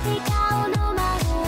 笑顔の魔法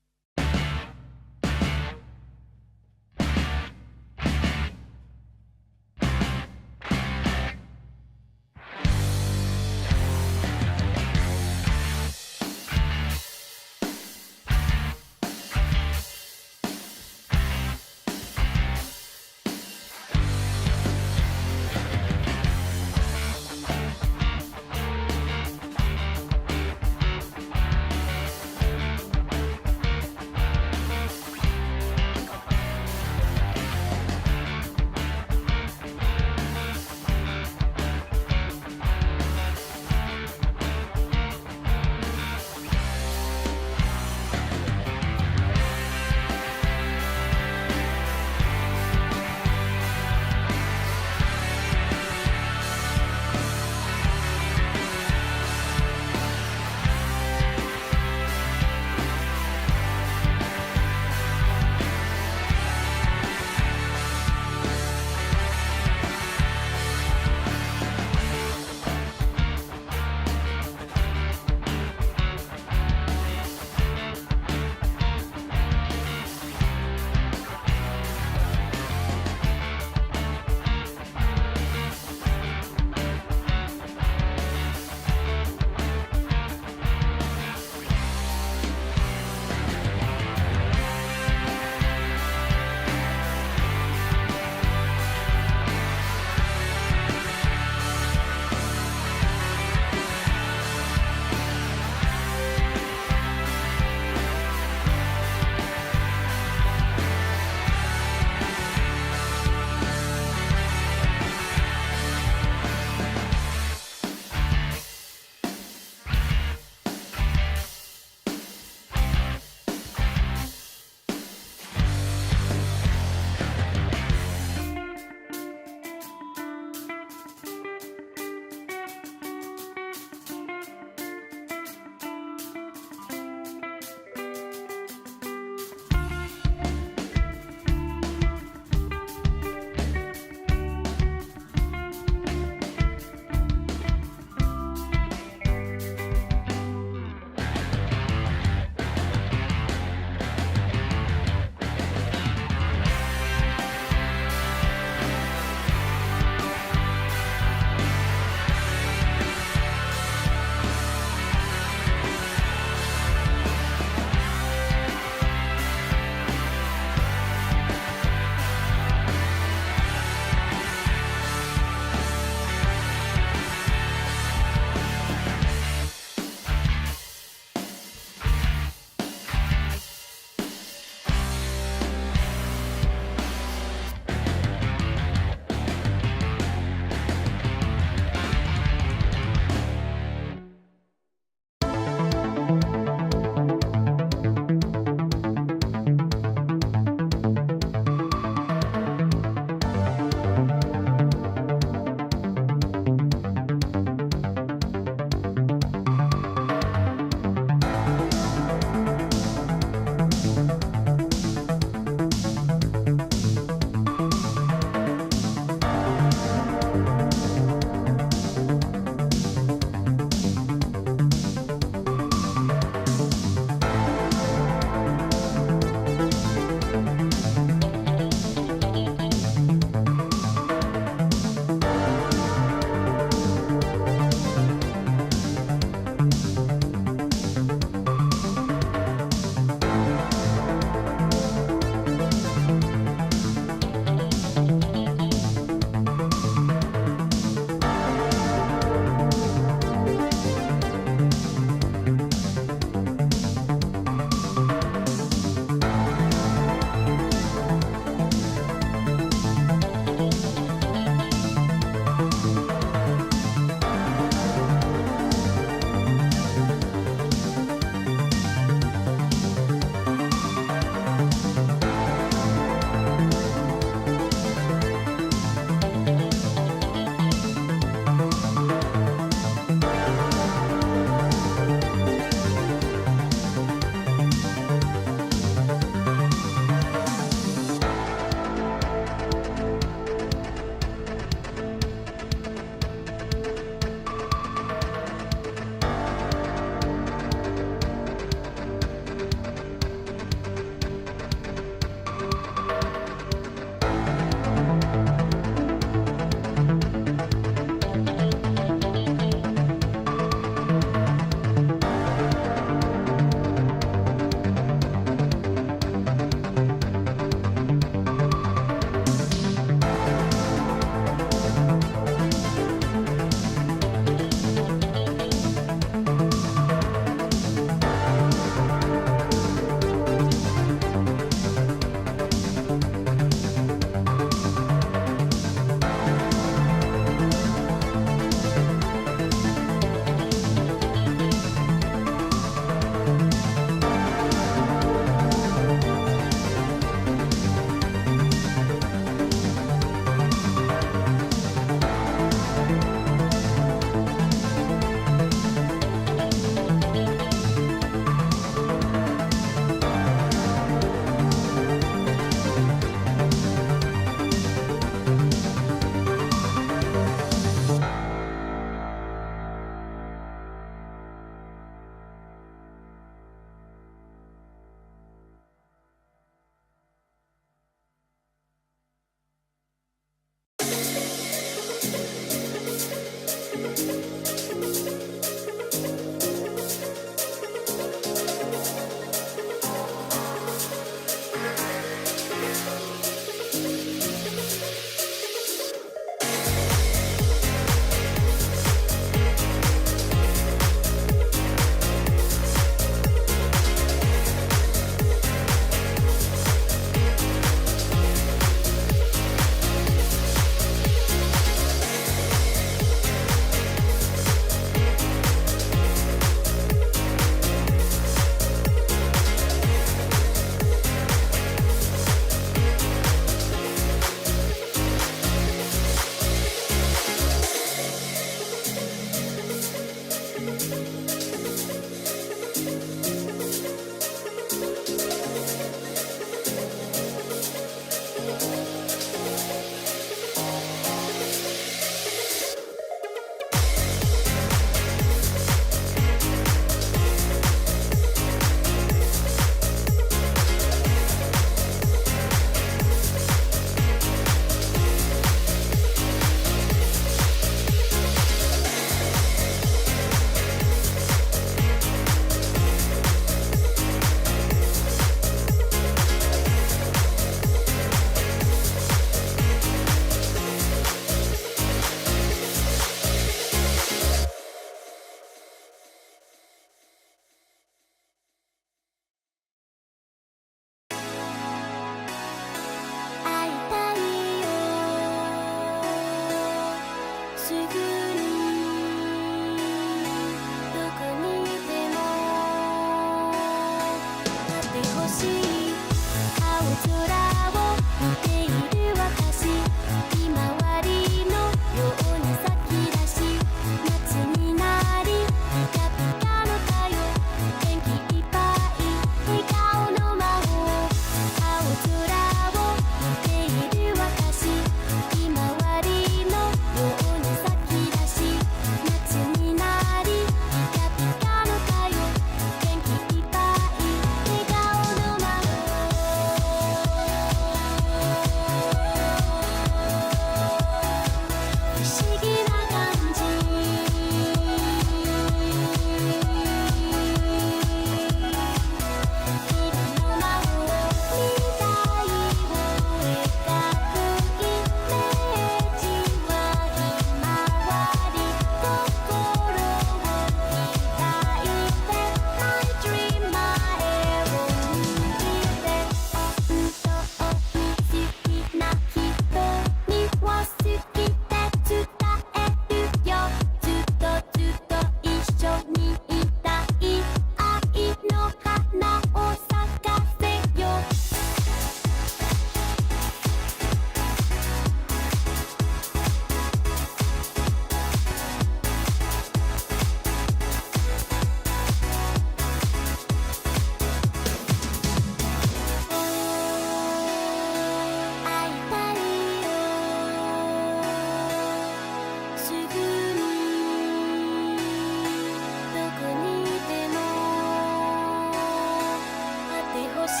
「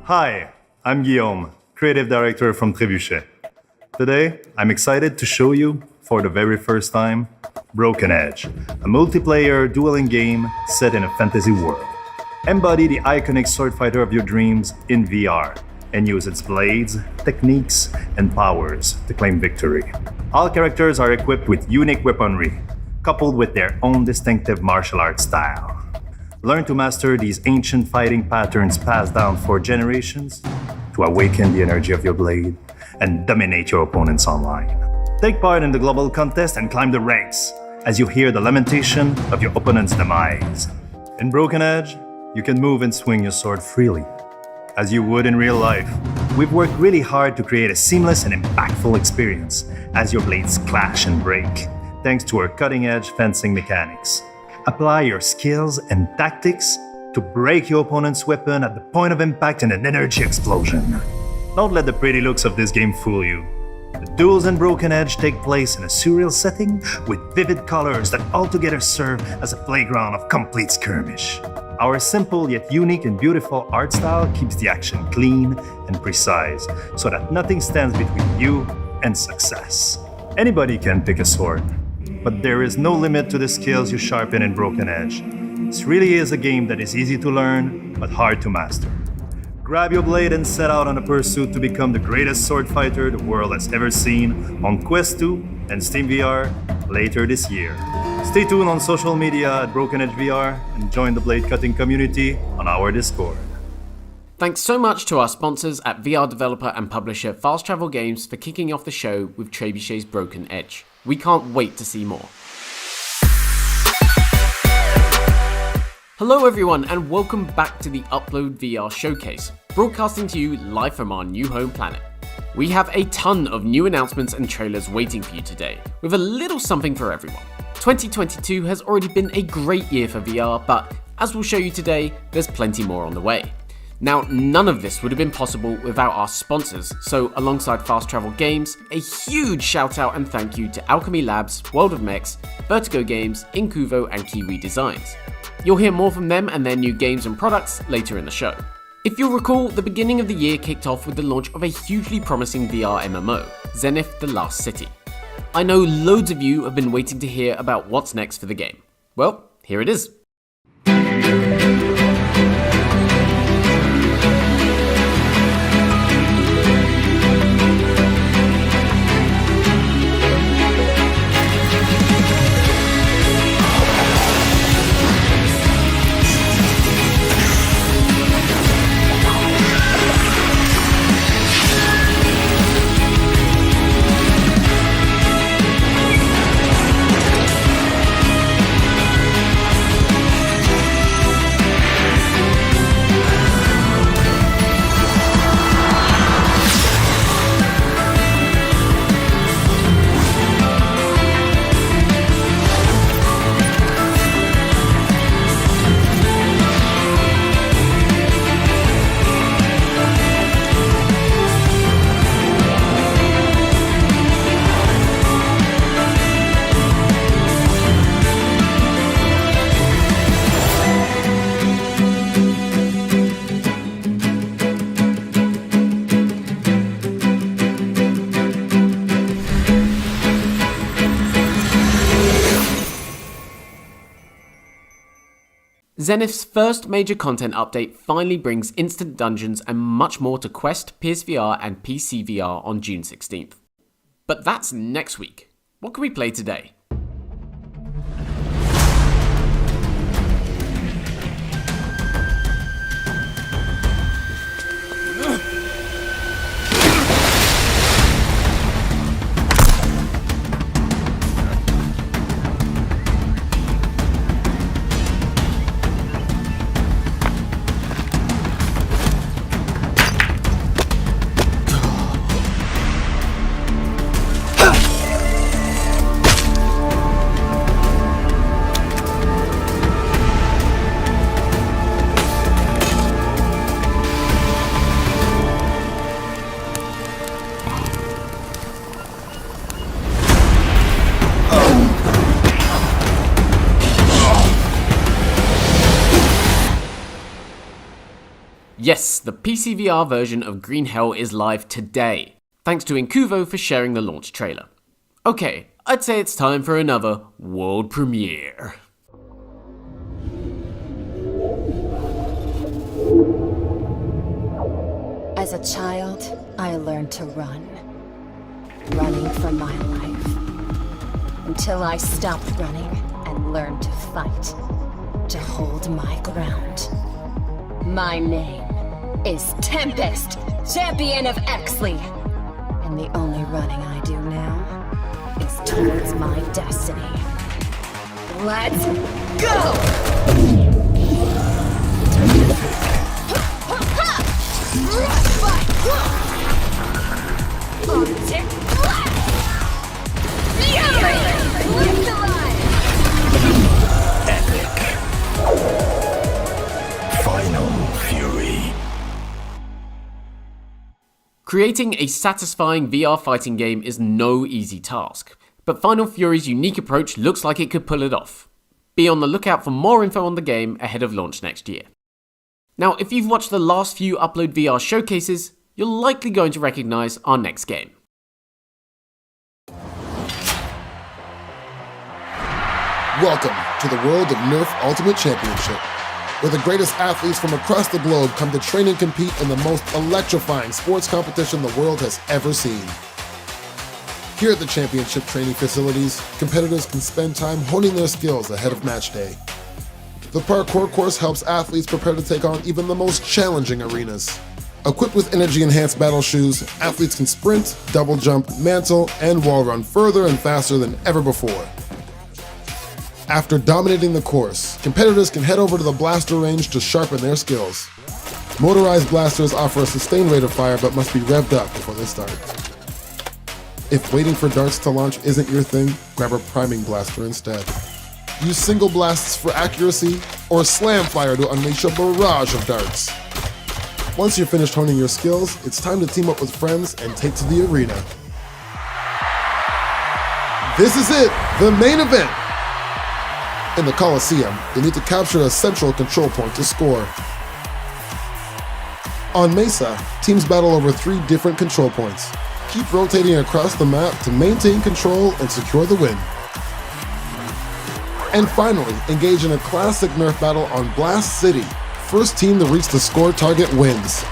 Hi, I'm Guillaume, creative director from Trébuchet. Today, I'm excited to show you, for the very first time, Broken Edge, a multiplayer dueling game set in a fantasy world. Embody the iconic sword fighter of your dreams in VR and use its blades, techniques, and powers to claim victory. All characters are equipped with unique weaponry, coupled with their own distinctive martial arts style. Learn to master these ancient fighting patterns passed down for generations to awaken the energy of your blade and dominate your opponents online. Take part in the global contest and climb the ranks as you hear the lamentation of your opponent's demise. In Broken Edge, you can move and swing your sword freely, as you would in real life. We've worked really hard to create a seamless and impactful experience as your blades clash and break, thanks to our cutting-edge fencing mechanics. Apply your skills and tactics to break your opponent's weapon at the point of impact in an energy explosion. Don't let the pretty looks of this game fool you. The duels in Broken Edge take place in a surreal setting with vivid colors that altogether serve as a playground of complete skirmish. Our simple yet unique and beautiful art style keeps the action clean and precise so that nothing stands between you and success. Anybody can pick a sword, but there is no limit to the skills you sharpen in Broken Edge. This really is a game that is easy to learn, but hard to master. Grab your blade and set out on a pursuit to become the greatest sword fighter the world has ever seen on Quest 2 and Steam VR later this year. Stay tuned on social media at Broken Edge VR and join the blade cutting community on our Discord. Thanks so much to our sponsors at VR developer and publisher Fast Travel Games for kicking off the show with Trebuchet's Broken Edge. We can't wait to see more. Hello everyone and welcome back to the Upload VR Showcase, broadcasting to you live from our new home planet. We have a ton of new announcements and trailers waiting for you today, with a little something for everyone. 2022 has already been a great year for VR, but as we'll show you today, there's plenty more on the way. Now, none of this would have been possible without our sponsors, so alongside Fast Travel Games, a huge shout out and thank you to Alchemy Labs, World of Mechs, Vertigo Games, Incuvo and Kiwi Designs. You'll hear more from them and their new games and products later in the show. If you'll recall, the beginning of the year kicked off with the launch of a hugely promising VR MMO, Zenith: The Last City. I know loads of you have been waiting to hear about what's next for the game. Well, here it is. Zenith's first major content update finally brings instant dungeons and much more to Quest, PSVR and PC VR on June 16th. But that's next week. What can we play today? Yes, the PC VR version of Green Hell is live today. Thanks to Incuvo for sharing the launch trailer. Okay, I'd say it's time for another world premiere. As a child, I learned to run. Running for my life. Until I stopped running and learned to fight. To hold my ground. My name is Tempest, champion of Exley. And the only running I do now is towards my destiny. Let's go! Final Fury. Creating a satisfying VR fighting game is no easy task, but Final Fury's unique approach looks like it could pull it off. Be on the lookout for more info on the game ahead of launch next year. Now, if you've watched the last few Upload VR showcases, you're likely going to recognize our next game. Welcome to the world of Nerf Ultimate Championship, where the greatest athletes from across the globe come to train and compete in the most electrifying sports competition the world has ever seen. Here at the championship training facilities, competitors can spend time honing their skills ahead of match day. The parkour course helps athletes prepare to take on even the most challenging arenas. Equipped with energy-enhanced battle shoes, athletes can sprint, double jump, mantle, and wall run further and faster than ever before. After dominating the course, competitors can head over to the blaster range to sharpen their skills. Motorized blasters offer a sustained rate of fire but must be revved up before they start. If waiting for darts to launch isn't your thing, grab a priming blaster instead. Use single blasts for accuracy, or slam fire to unleash a barrage of darts. Once you're finished honing your skills, it's time to team up with friends and take to the arena. This is it, the main event! In the Coliseum, you need to capture a central control point to score. On Mesa, teams battle over 3 different control points. Keep rotating across the map to maintain control and secure the win. And finally, engage in a classic Nerf battle on Blast City. First team to reach the score target wins.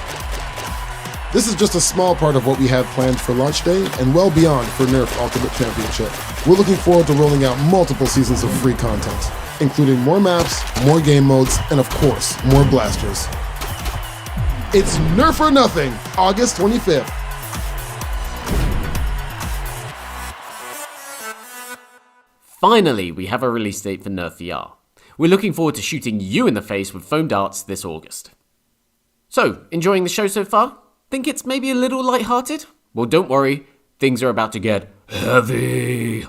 This is just a small part of what we have planned for launch day and well beyond for Nerf Ultimate Championship. We're looking forward to rolling out multiple seasons of free content, including more maps, more game modes, and of course, more blasters. It's Nerf or Nothing, August 25th. Finally, we have a release date for Nerf VR. We're looking forward to shooting you in the face with foam darts this August. So, enjoying the show so far? Think it's maybe a little lighthearted? Well, don't worry, things are about to get heavy.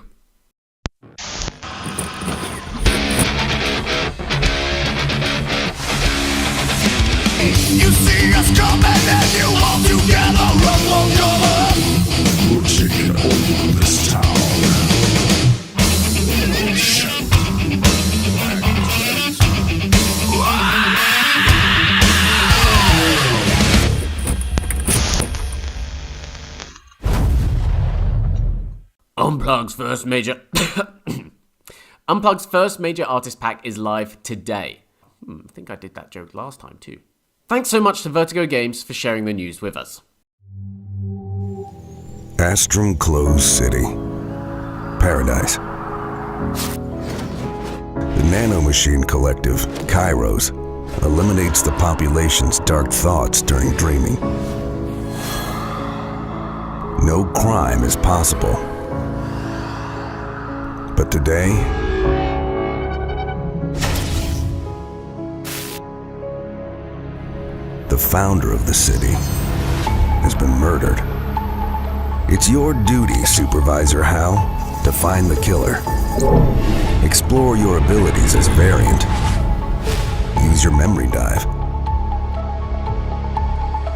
You see us coming and you all together run on cover. We're taking over this town. Unplugged's first major artist pack is live today. I think I did that joke last time too. Thanks so much to Vertigo Games for sharing the news with us. Astrum Closed City. Paradise. The nanomachine collective, Kairos, eliminates the population's dark thoughts during dreaming. No crime is possible. But today, the founder of the city has been murdered. It's your duty, Supervisor Hal, to find the killer. Explore your abilities as Variant. Use your memory dive.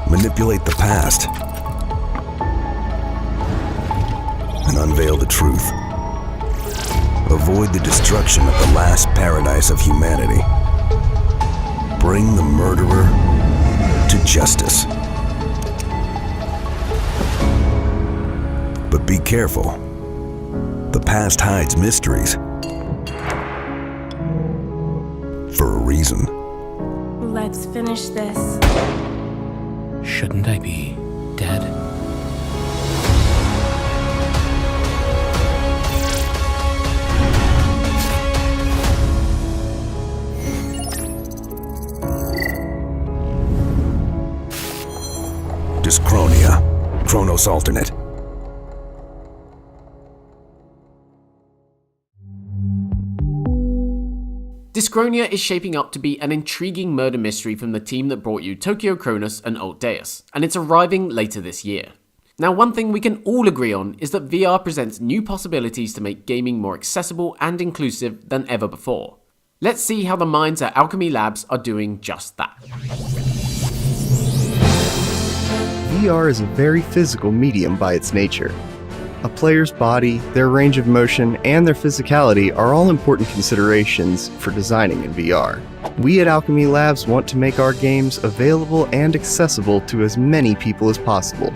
Manipulate the past. And unveil the truth. Avoid the destruction of the last paradise of humanity. Bring the murderer to justice. But be careful. The past hides mysteries. For a reason. Let's finish this. Shouldn't I be dead? Dyschronia, Chronos Alternate. Dyschronia is shaping up to be an intriguing murder mystery from the team that brought you Tokyo Chronos and Alt Deus, and it's arriving later this year. Now, one thing we can all agree on is that VR presents new possibilities to make gaming more accessible and inclusive than ever before. Let's see how the minds at Alchemy Labs are doing just that. VR is a very physical medium by its nature. A player's body, their range of motion, and their physicality are all important considerations for designing in VR. We at Alchemy Labs want to make our games available and accessible to as many people as possible.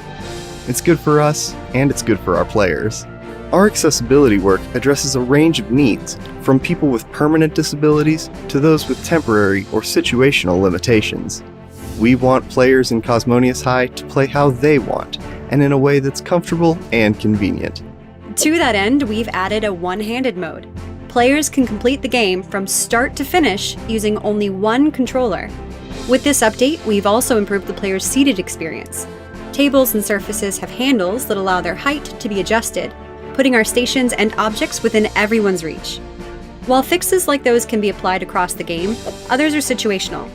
It's good for us, and it's good for our players. Our accessibility work addresses a range of needs, from people with permanent disabilities to those with temporary or situational limitations. We want players in Cosmonious High to play how they want, and in a way that's comfortable and convenient. To that end, we've added a one-handed mode. Players can complete the game from start to finish using only one controller. With this update, we've also improved the player's seated experience. Tables and surfaces have handles that allow their height to be adjusted, putting our stations and objects within everyone's reach. While fixes like those can be applied across the game, others are situational.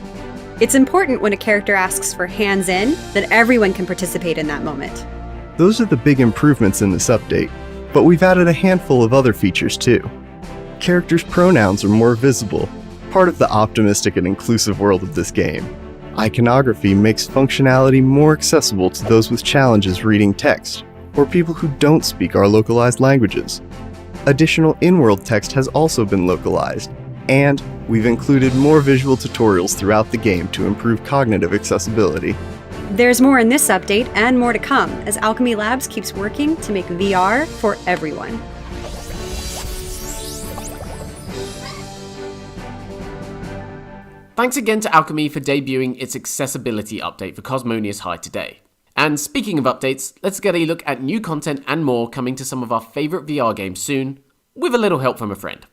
It's important when a character asks for hands in that everyone can participate in that moment. Those are the big improvements in this update, but we've added a handful of other features too. Characters' pronouns are more visible, part of the optimistic and inclusive world of this game. Iconography makes functionality more accessible to those with challenges reading text, or people who don't speak our localized languages. Additional in-world text has also been localized, and we've included more visual tutorials throughout the game to improve cognitive accessibility. There's more in this update and more to come as Alchemy Labs keeps working to make VR for everyone. Thanks again to Alchemy for debuting its accessibility update for Cosmonious High today. And speaking of updates, let's get a look at new content and more coming to some of our favourite VR games soon, with a little help from a friend.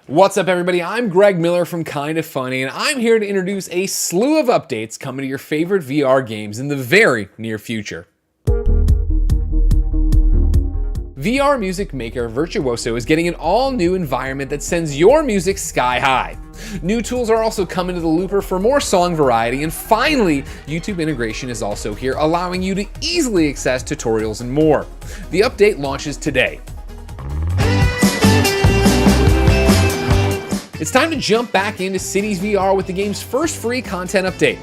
What's up, everybody? I'm Greg Miller from Kinda Funny, and I'm here to introduce a slew of updates coming to your favorite VR games in the very near future. VR music maker Virtuoso is getting an all-new environment that sends your music sky high. New tools are also coming to the Looper for more song variety, and finally, YouTube integration is also here, allowing you to easily access tutorials and more. The update launches today. It's time to jump back into Cities VR with the game's first free content update.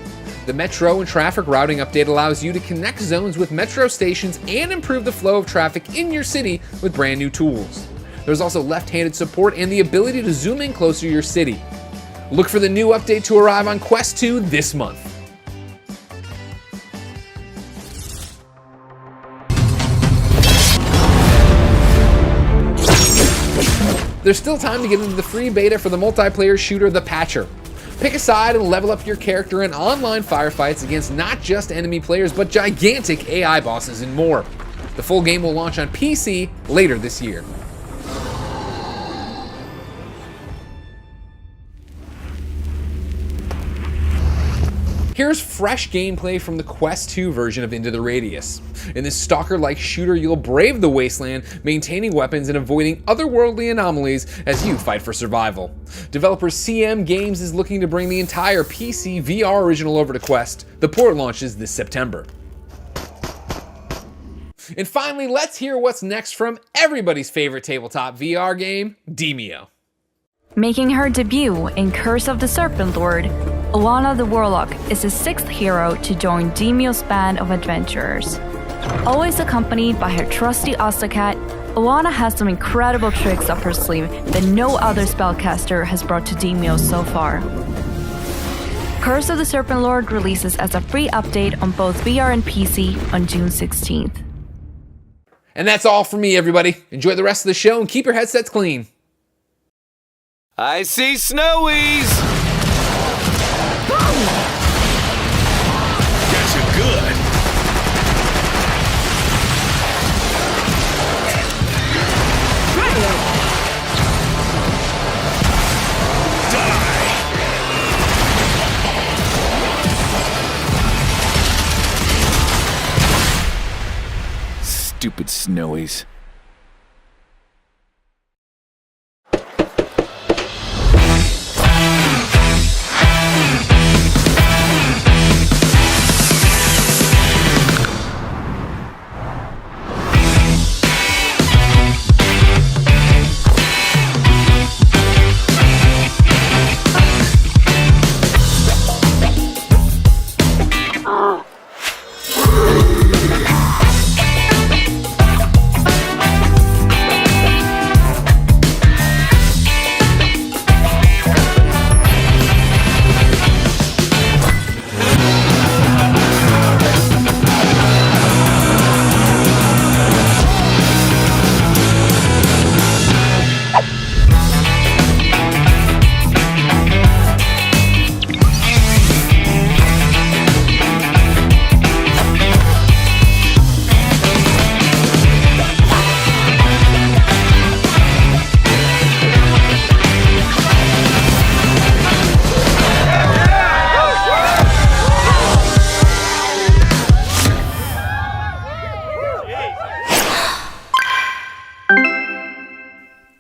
The Metro and traffic routing update allows you to connect zones with Metro stations and improve the flow of traffic in your city with brand new tools. There's also left-handed support and the ability to zoom in closer to your city. Look for the new update to arrive on Quest 2 this month. There's still time to get into the free beta for the multiplayer shooter The Patcher. Pick a side and level up your character in online firefights against not just enemy players, but gigantic AI bosses and more. The full game will launch on PC later this year. Here's fresh gameplay from the Quest 2 version of Into the Radius. In this stalker-like shooter, you'll brave the wasteland, maintaining weapons and avoiding otherworldly anomalies as you fight for survival. Developer CM Games is looking to bring the entire PC VR original over to Quest. The port launches this September. And finally, let's hear what's next from everybody's favorite tabletop VR game, Demeo. Making her debut in Curse of the Serpent Lord, Alana the Warlock is the sixth hero to join Demeo's band of adventurers. Always accompanied by her trusty Ostacat, Alana has some incredible tricks up her sleeve that no other spellcaster has brought to Demeo so far. Curse of the Serpent Lord releases as a free update on both VR and PC on June 16th. And that's all from me, everybody. Enjoy the rest of the show and keep your headsets clean. I see snowies! Guess you're good. Stupid snowies.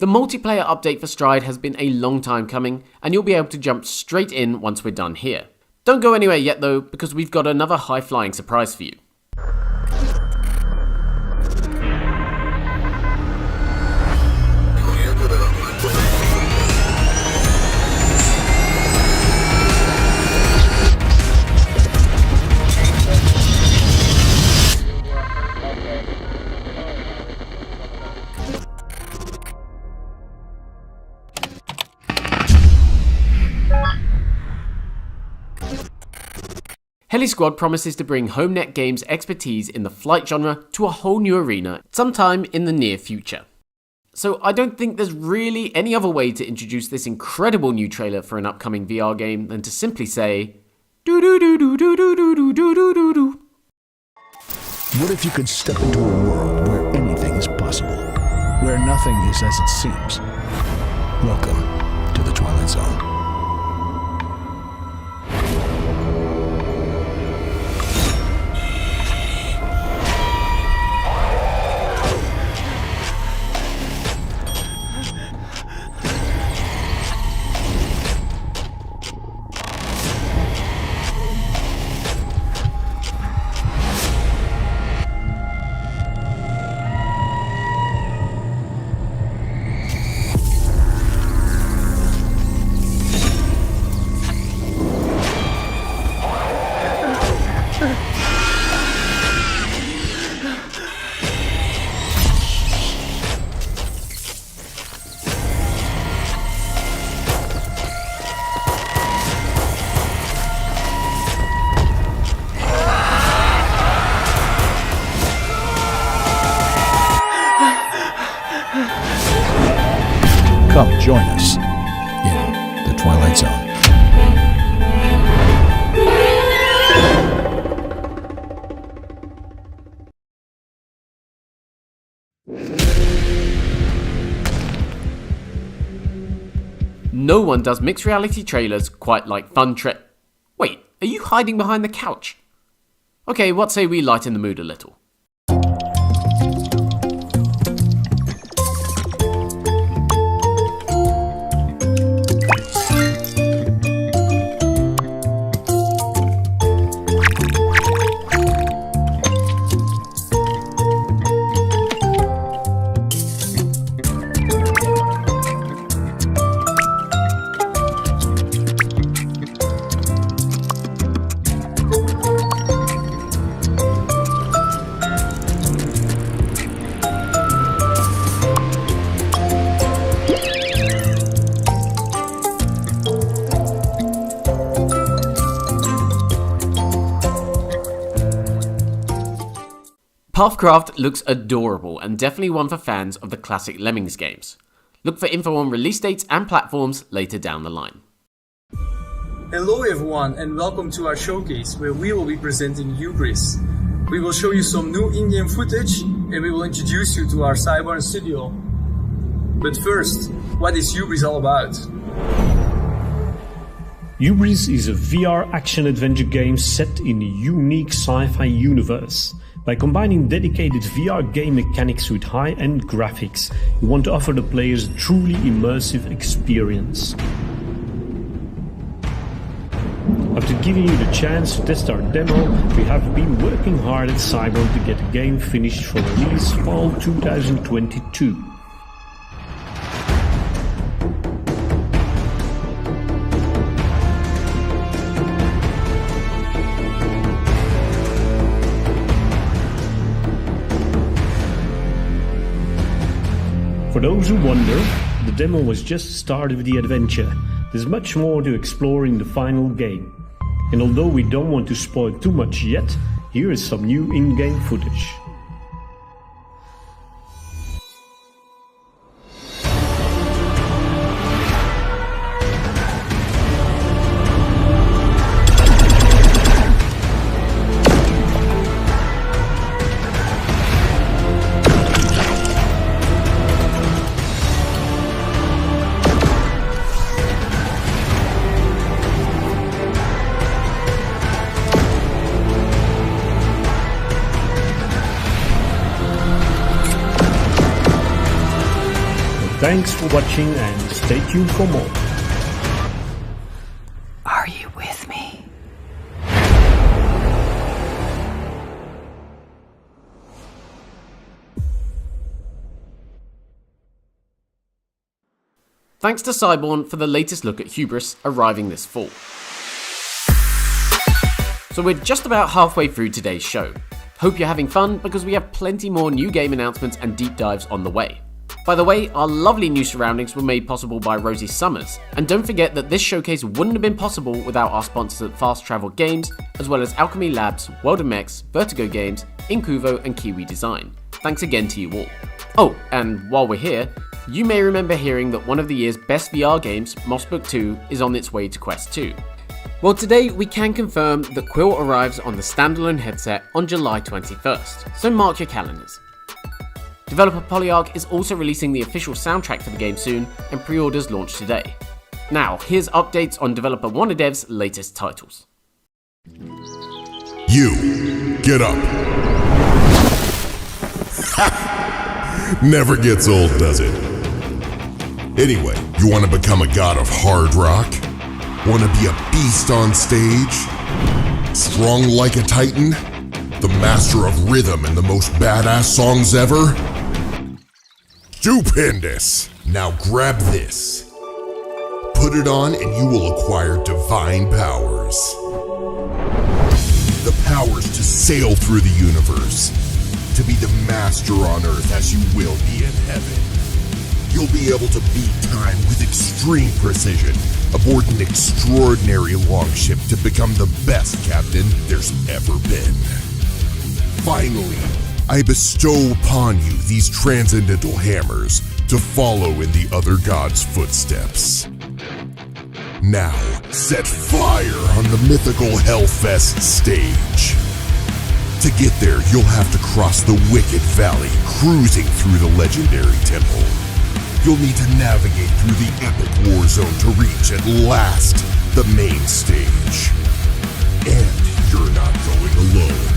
The multiplayer update for Stride has been a long time coming, and you'll be able to jump straight in once we're done here. Don't go anywhere yet though, because we've got another high-flying surprise for you. Heli Squad promises to bring HomeNet Games' expertise in the flight genre to a whole new arena sometime in the near future. So I don't think there's really any other way to introduce this incredible new trailer for an upcoming VR game than to simply say, doo doo doo doo doo doo doo doo doo doo doo. What if you could step into a world where anything is possible, where nothing is as it seems? Welcome to the Twilight Zone. Come join us in the Twilight Zone. No one does mixed reality trailers quite like Fun Trip. Wait, are you hiding behind the couch? Okay, what say we lighten the mood a little? Pathcraft looks adorable and definitely one for fans of the classic Lemmings games. Look for info on release dates and platforms later down the line. Hello everyone and welcome to our showcase where we will be presenting Hubris. We will show you some new in-game footage and we will introduce you to our Cyborn studio. But first, what is Hubris all about? Hubris is a VR action-adventure game set in a unique sci-fi universe. By combining dedicated VR game mechanics with high-end graphics, we want to offer the players a truly immersive experience. After giving you the chance to test our demo, we have been working hard at Cyborn to get the game finished for release fall 2022. For those who wonder, the demo was just the start of the adventure. There's much more to explore in the final game. And although we don't want to spoil too much yet, here is some new in-game footage. Thanks for watching and stay tuned for more. Are you with me? Thanks to Cyborn for the latest look at Hubris arriving this fall. So we're just about halfway through today's show. Hope you're having fun because we have plenty more new game announcements and deep dives on the way. By the way, our lovely new surroundings were made possible by Rosie Summers, and don't forget that this showcase wouldn't have been possible without our sponsors at Fast Travel Games, as well as Alchemy Labs, World of Mechs, Vertigo Games, Incuvo and Kiwi Design. Thanks again to you all. Oh, and while we're here, you may remember hearing that one of the year's best VR games, Mossbook 2, is on its way to Quest 2. Well, today we can confirm that Quill arrives on the standalone headset on July 21st, so mark your calendars. Developer Polyarc is also releasing the official soundtrack for the game soon, and pre-orders launch today. Now, here's updates on developer Wannadev's latest titles. You, get up. Never gets old, does it? Anyway, you want to become a god of hard rock? Want to be a beast on stage? Strong like a titan? The master of rhythm and the most badass songs ever? Stupendous! Now grab this. Put it on and you will acquire divine powers. The powers to sail through the universe. To be the master on Earth as you will be in heaven. You'll be able to beat time with extreme precision aboard an extraordinary longship to become the best captain there's ever been. Finally, I bestow upon you these transcendental hammers to follow in the other gods' footsteps. Now, set fire on the mythical Hellfest stage. To get there, you'll have to cross the Wicked Valley, cruising through the legendary temple. You'll need to navigate through the epic war zone to reach, at last, the main stage. And you're not going alone.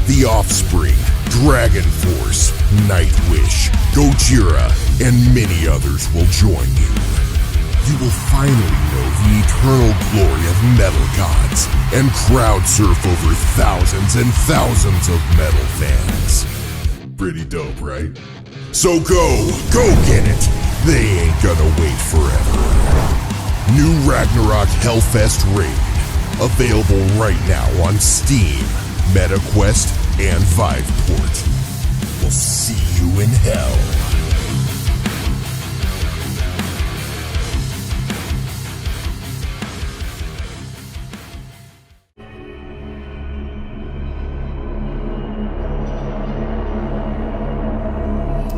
The Offspring, Dragon Force, Nightwish, Gojira, and many others will join you. You will finally know the eternal glory of metal gods and crowd surf over thousands and thousands of metal fans. Pretty dope, right? So go get it! They ain't gonna wait forever. New Ragnarok Hellfest Raid, available right now on Steam, MetaQuest, and Viveport. We'll see you in hell.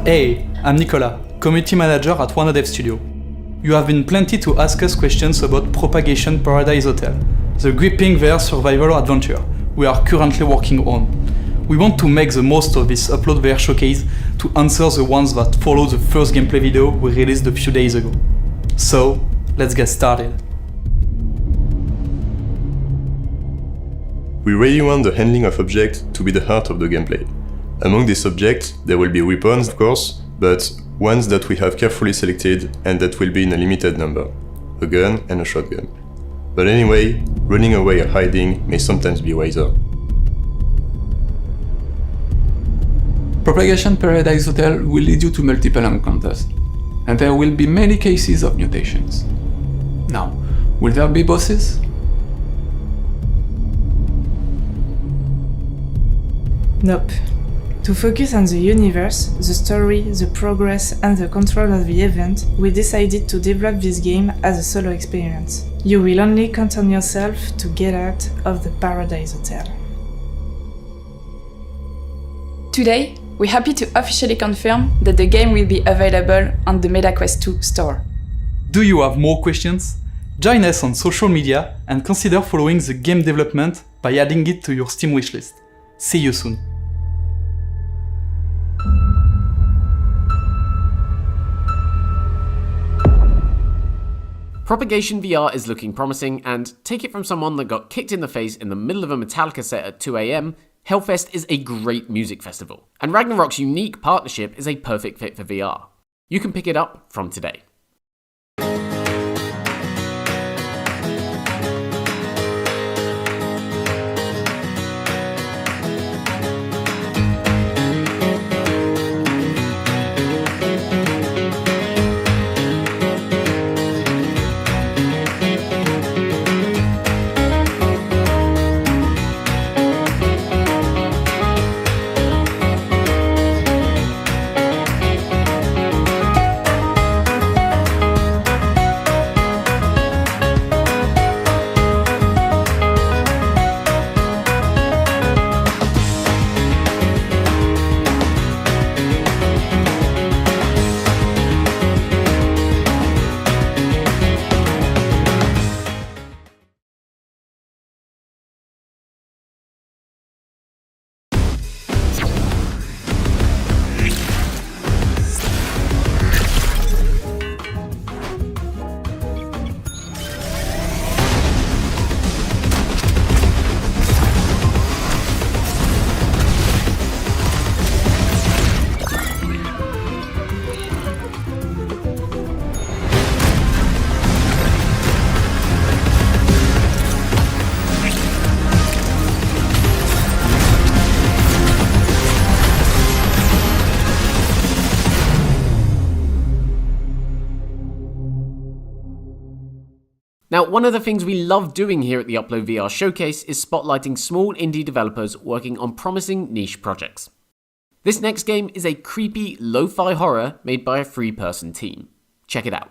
Hey, I'm Nicolas, Community Manager at Warner Dev Studio. You have been plenty to ask us questions about Propagation Paradise Hotel, the gripping VR survival adventure we are currently working on. We want to make the most of this Upload VR showcase to answer the ones that follow the first gameplay video we released a few days ago. So, let's get started. We really want the handling of objects to be the heart of the gameplay. Among these objects, there will be weapons, of course, but ones that we have carefully selected and that will be in a limited number. A gun and a shotgun. But anyway, running away or hiding may sometimes be wiser. Propagation Paradise Hotel will lead you to multiple encounters, and there will be many cases of mutations. Now, will there be bosses? Nope. To focus on the universe, the story, the progress, and the control of the event, we decided to develop this game as a solo experience. You will only count on yourself to get out of the Paradise Hotel. Today, we're happy to officially confirm that the game will be available on the MetaQuest 2 store. Do you have more questions? Join us on social media and consider following the game development by adding it to your Steam wishlist. See you soon. Propagation VR is looking promising, and take it from someone that got kicked in the face in the middle of a Metallica set at 2 AM, Hellfest is a great music festival, and Ragnarok's unique partnership is a perfect fit for VR. You can pick it up from today. Now, one of the things we love doing here at the Upload VR Showcase is spotlighting small indie developers working on promising niche projects. This next game is a creepy, lo-fi horror made by a 3-person team. Check it out.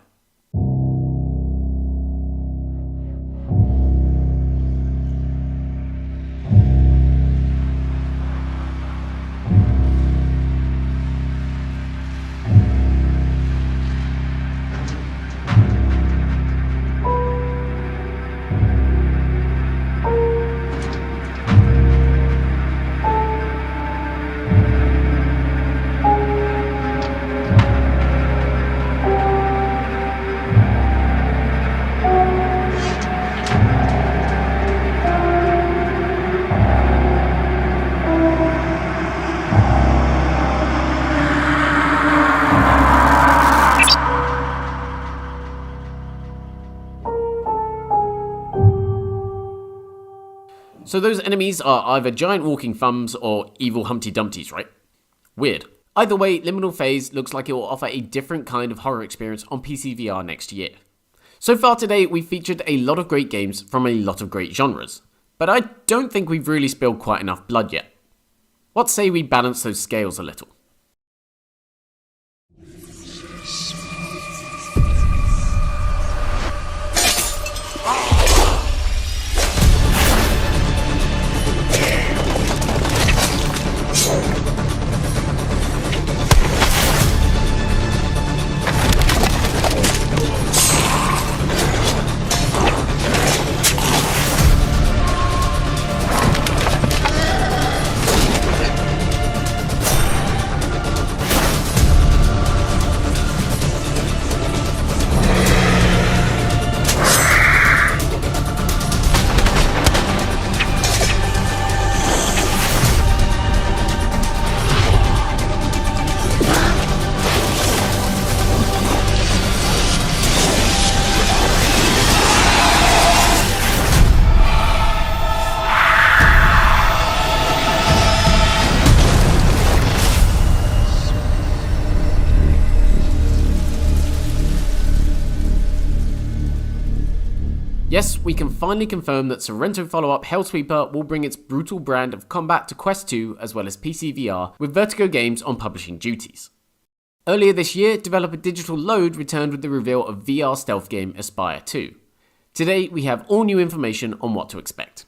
So those enemies are either giant walking thumbs or evil Humpty Dumptys, right? Weird. Either way, Liminal Phase looks like it will offer a different kind of horror experience on PC VR next year. So far today, we've featured a lot of great games from a lot of great genres, but I don't think we've really spilled quite enough blood yet. What say we balance those scales a little? Yes, we can finally confirm that Sorrento follow-up Hellsweeper will bring its brutal brand of combat to Quest 2 as well as PC VR, with Vertigo Games on publishing duties. Earlier this year, developer Digital Load returned with the reveal of VR stealth game Aspire 2. Today, we have all new information on what to expect.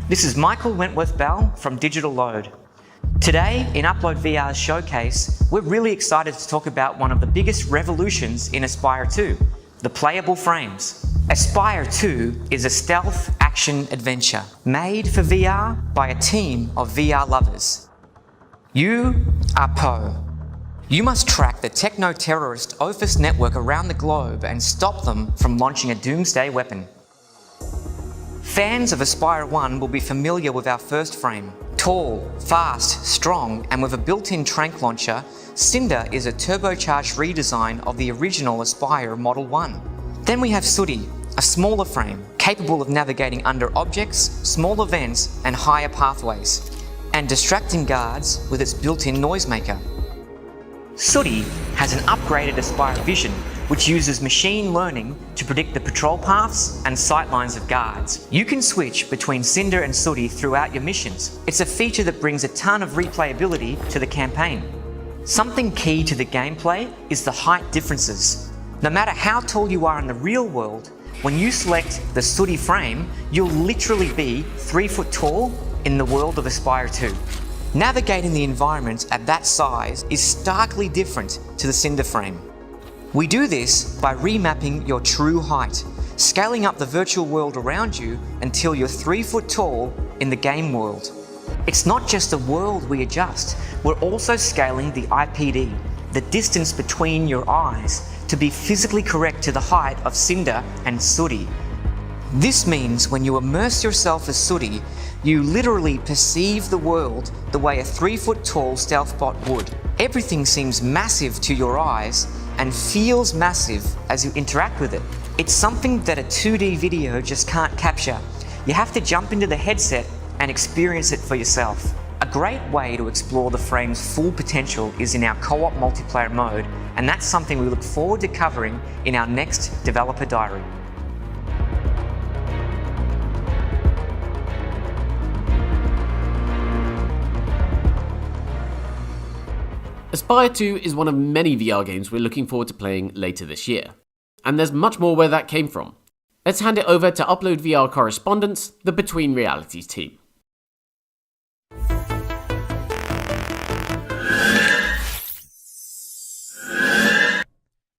This is Michael Wentworth-Bell from Digital Load. Today, in Upload VR's showcase, we're really excited to talk about one of the biggest revolutions in Aspire 2, the playable frames. Aspire 2 is a stealth action adventure made for VR by a team of VR lovers. You are Poe. You must track the techno-terrorist Ophis network around the globe and stop them from launching a doomsday weapon. Fans of Aspire 1 will be familiar with our first frame. Tall, fast, strong, and with a built-in tranq launcher, Cinder is a turbocharged redesign of the original Aspire Model 1. Then we have Sooty, a smaller frame, capable of navigating under objects, small events, and higher pathways, and distracting guards with its built-in noisemaker. Sooty has an upgraded Aspire Vision, which uses machine learning to predict the patrol paths and sightlines of guards. You can switch between Cinder and Sooty throughout your missions. It's a feature that brings a ton of replayability to the campaign. Something key to the gameplay is the height differences. No matter how tall you are in the real world, when you select the Sooty frame, you'll literally be 3 foot tall in the world of Aspire 2. Navigating the environment at that size is starkly different to the Cinder frame. We do this by remapping your true height, scaling up the virtual world around you until you're 3 foot tall in the game world. It's not just the world we adjust, we're also scaling the IPD, the distance between your eyes, to be physically correct to the height of Cinder and Sooty. This means when you immerse yourself as Sooty, you literally perceive the world the way a 3 foot tall stealth bot would. Everything seems massive to your eyes and feels massive as you interact with it. It's something that a 2D video just can't capture. You have to jump into the headset and experience it for yourself. A great way to explore the frame's full potential is in our co-op multiplayer mode, and that's something we look forward to covering in our next developer diary. Aspire 2 is one of many VR games we're looking forward to playing later this year. And there's much more where that came from. Let's hand it over to Upload VR correspondents, the Between Realities team.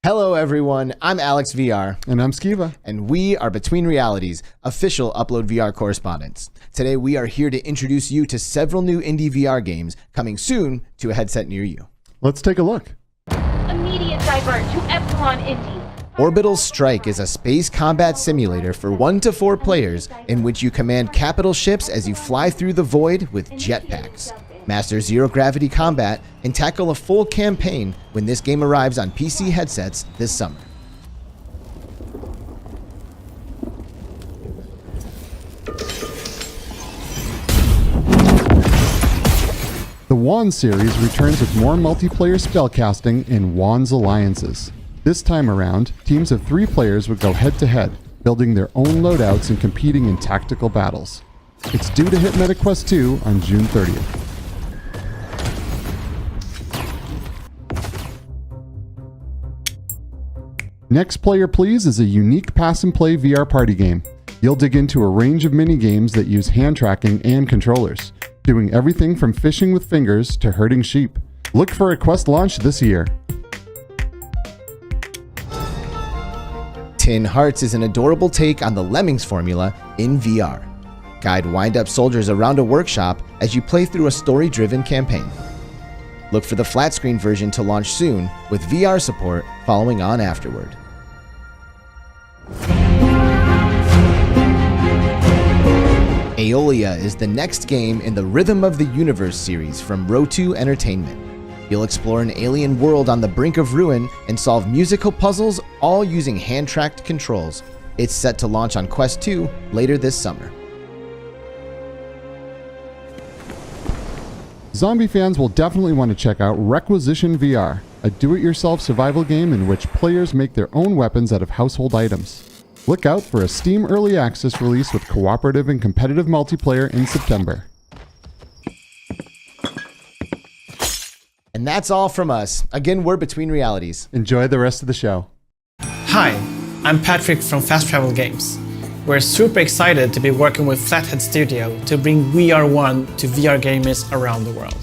Hello everyone, I'm Alex VR. And I'm Skiva. And we are Between Realities, official Upload VR correspondents. Today we are here to introduce you to several new indie VR games coming soon to a headset near you. Let's take a look. Immediate divert to Epsilon Indy. Orbital Strike is a space combat simulator for 1 to 4 players in which you command capital ships as you fly through the void with jetpacks. Master zero-gravity combat and tackle a full campaign when this game arrives on PC headsets this summer. The Wand series returns with more multiplayer spellcasting in Wand's Alliances. This time around, teams of 3 players would go head-to-head, building their own loadouts and competing in tactical battles. It's due to hit MetaQuest 2 on June 30th. Next Player Please is a unique pass-and-play VR party game. You'll dig into a range of mini-games that use hand tracking and controllers, doing everything from fishing with fingers to herding sheep. Look for a Quest launch this year. Tin Hearts is an adorable take on the Lemmings formula in VR. Guide wind-up soldiers around a workshop as you play through a story-driven campaign. Look for the flat-screen version to launch soon, with VR support following on afterward. Aeolia is the next game in the Rhythm of the Universe series from Rotu Entertainment. You'll explore an alien world on the brink of ruin and solve musical puzzles, all using hand-tracked controls. It's set to launch on Quest 2 later this summer. Zombie fans will definitely want to check out Requisition VR, a do-it-yourself survival game in which players make their own weapons out of household items. Look out for a Steam Early Access release with cooperative and competitive multiplayer in September. And that's all from us. Again, we're Between Realities. Enjoy the rest of the show. Hi, I'm Patrick from Fast Travel Games. We're super excited to be working with Flathead Studio to bring VR1 to VR gamers around the world.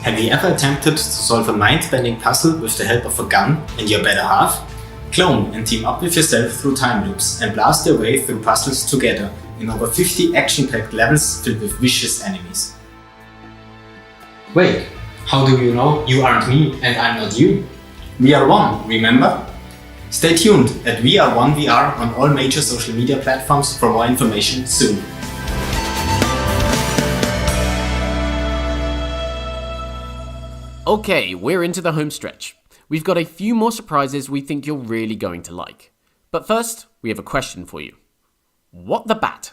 Have you ever attempted to solve a mind-bending puzzle with the help of a gun and your better half? Clone and team up with yourself through time loops and blast your way through puzzles together in over 50 action-packed levels filled with vicious enemies. Wait, how do you know you aren't me and I'm not you? We are one, remember? Stay tuned at VR1VR on all major social media platforms for more information soon. Okay, we're into the home stretch. We've got a few more surprises we think you're really going to like. But first, we have a question for you. What the bat?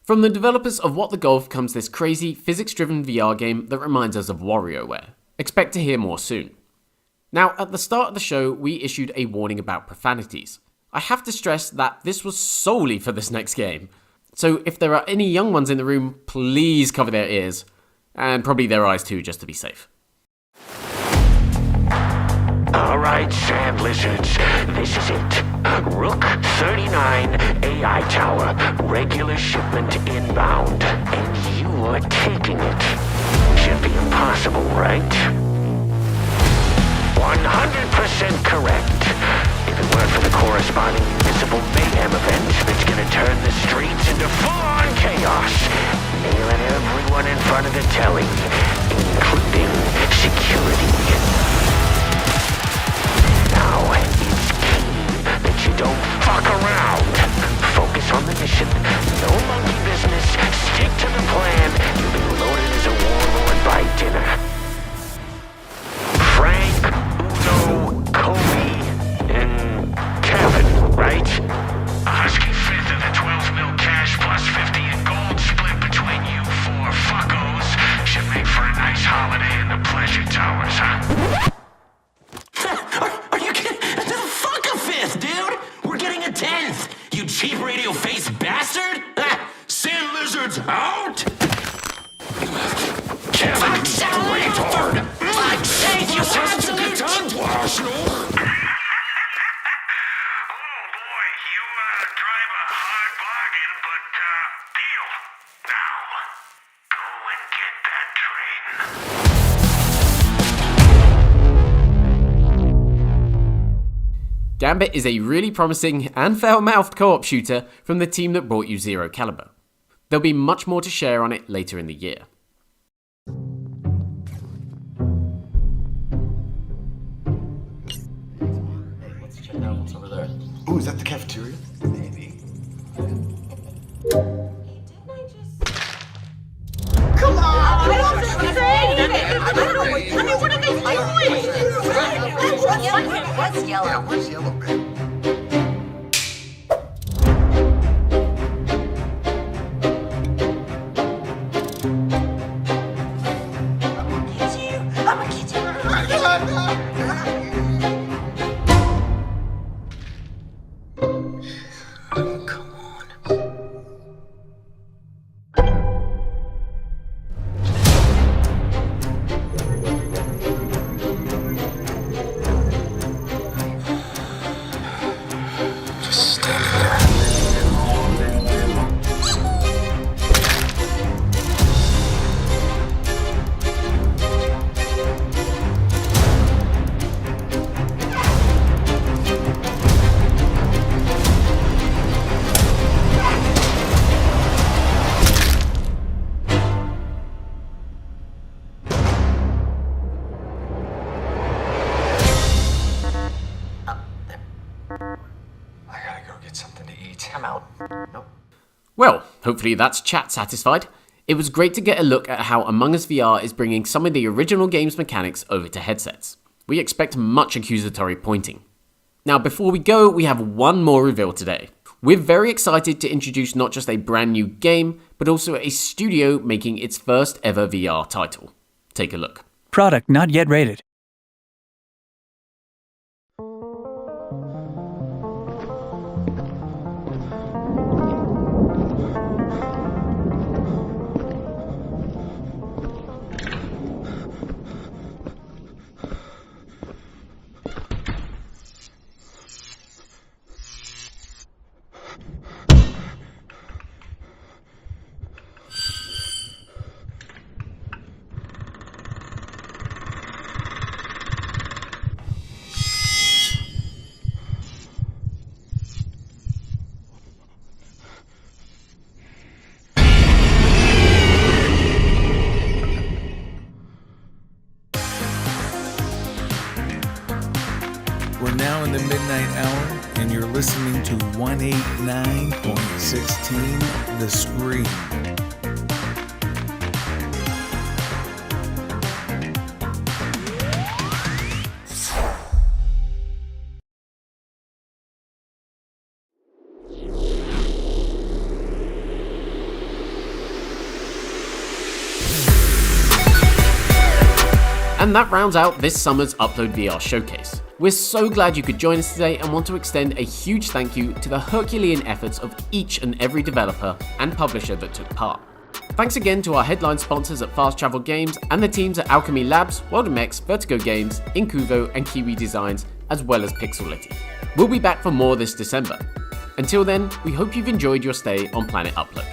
From the developers of What the Golf comes this crazy, physics-driven VR game that reminds us of WarioWare. Expect to hear more soon. Now, at the start of the show, we issued a warning about profanities. I have to stress that this was solely for this next game. So if there are any young ones in the room, please cover their ears. And probably their eyes too, just to be safe. Alright, sand lizards, this is it. Rook 39 AI Tower, regular shipment inbound, and you are taking it. Should be impossible, right? 100% correct. If it weren't for the corresponding municipal mayhem event that's gonna turn the streets into full-on chaos, nailing everyone in front of the telly, including security. Now, it's key that you don't fuck around. Focus on the mission. No monkey business. Stick to the plan. You'll be loaded as a warlord by dinner. Frank, Udo, Kobe, and Kevin, right? A husky fifth of the 12 mil cash plus 50 in gold split between you four fuckos should make for a nice holiday in the Pleasure Towers, huh? Are you kidding? Fuck a fifth, dude! We're getting a 10th! You cheap radio face bastard! Sand lizards out! Kevin, you retard! Fuck's sake, you absolute tongue! Gambit is a really promising and foul-mouthed co-op shooter from the team that brought you Zero Caliber. There'll be much more to share on it later in the year. Let's check out what's over there. Ooh, is that the cafeteria? Maybe. Come on! I don't know what are they doing? What's yellow? Yeah, what's yellow, babe? I'm out. Nope. Well, hopefully that's chat satisfied. It was great to get a look at how Among Us VR is bringing some of the original game's mechanics over to headsets. We expect much accusatory pointing. Now before we go, we have one more reveal today. We're very excited to introduce not just a brand new game, but also a studio making its first ever VR title. Take a look. Product not yet rated. We're now in the midnight hour, and you're listening to 189.16 The Screen. And that rounds out this summer's Upload VR showcase. We're so glad you could join us today and want to extend a huge thank you to the Herculean efforts of each and every developer and publisher that took part. Thanks again to our headline sponsors at Fast Travel Games and the teams at Alchemy Labs, World of Mechs, Vertigo Games, Incuvo and Kiwi Designs, as well as Pixelity. We'll be back for more this December. Until then, we hope you've enjoyed your stay on Planet Upload.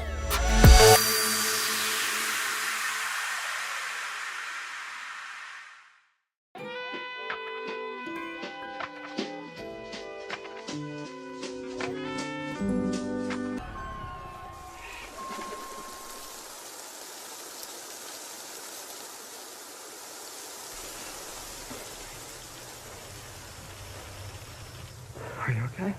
Are you okay?